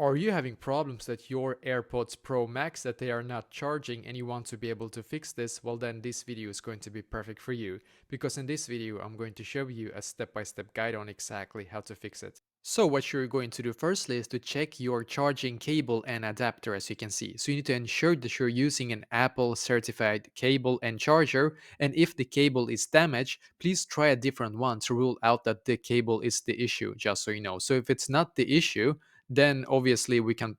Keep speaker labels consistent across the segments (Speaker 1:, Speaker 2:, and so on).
Speaker 1: Are you having problems that your AirPods Pro Max that they are not charging and you want to be able to fix this? Well, then this video is going to be perfect for you, because in this video I'm going to show you a step-by-step guide on exactly how to fix it. So what you're going to do firstly is to check your charging cable and adapter, as you can see. So you need to ensure that you're using an Apple certified cable and charger, and if the cable is damaged, please try a different one to rule out that the cable is the issue, just so you know. So if it's not the issue, then obviously we can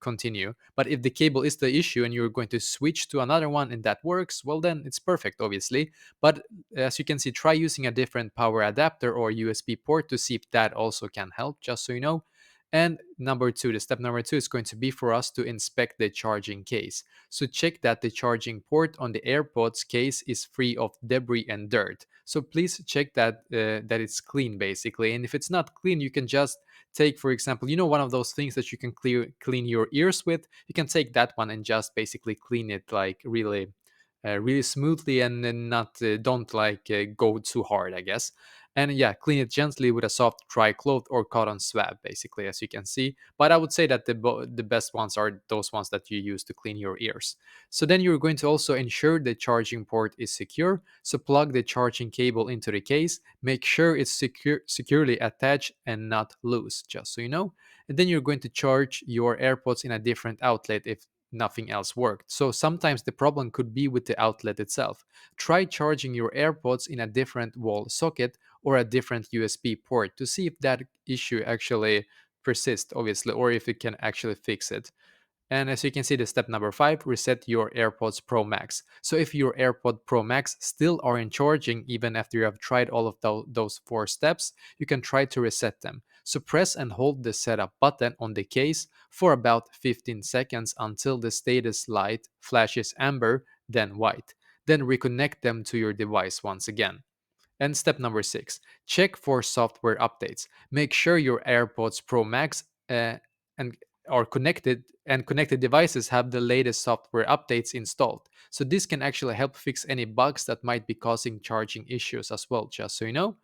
Speaker 1: continue. But if the cable is the issue and you're going to switch to another one and that works, well, then it's perfect, obviously. But as you can see, try using a different power adapter or USB port to see if that also can help, just so you know. And number two, the step number two is going to be for us to inspect the charging case. So check that the charging port on the AirPods case is free of debris and dirt. So please check that it's clean, basically. And if it's not clean, you can just take, for example, one of those things that you can clean your ears with. You can take that one and just basically clean it like really smoothly, and then not don't like go too hard, I guess. And yeah, clean it gently with a soft dry cloth or cotton swab, basically, as you can see. But I would say that the best ones are those ones that you use to clean your ears. So then you're going to also ensure the charging port is secure. So plug the charging cable into the case, make sure it's securely attached and not loose, just so you know. And then you're going to charge your AirPods in a different outlet if nothing else worked. So sometimes the problem could be with the outlet itself. Try charging your AirPods in a different wall socket or a different USB port to see if that issue actually persists, obviously, or if it can actually fix it. And as you can see, the step number five, reset your AirPods Pro Max. So if your AirPod Pro Max still aren't charging even after you have tried all of those four steps, you can try to reset them. So press and hold the setup button on the case for about 15 seconds until the status light flashes amber, then white. Then reconnect them to your device once again. And step number six, check for software updates. Make sure your AirPods Pro Max and are connected and connected devices have the latest software updates installed. So this can actually help fix any bugs that might be causing charging issues as well, just so you know.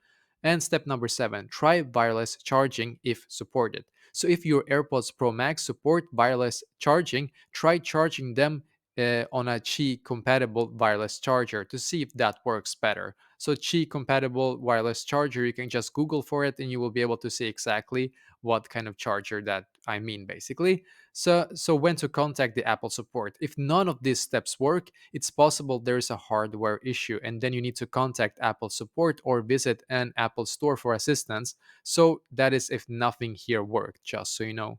Speaker 1: And step number seven, try wireless charging if supported. So if your AirPods Pro Max support wireless charging, try charging them on a Qi compatible wireless charger to see if that works better. So Qi compatible wireless charger, you can just Google for it and you will be able to see exactly what kind of charger that I mean, basically. So when to contact the Apple support. If none of these steps work, it's possible there is a hardware issue, and then you need to contact Apple support or visit an Apple store for assistance. So that is if nothing here worked, just so you know.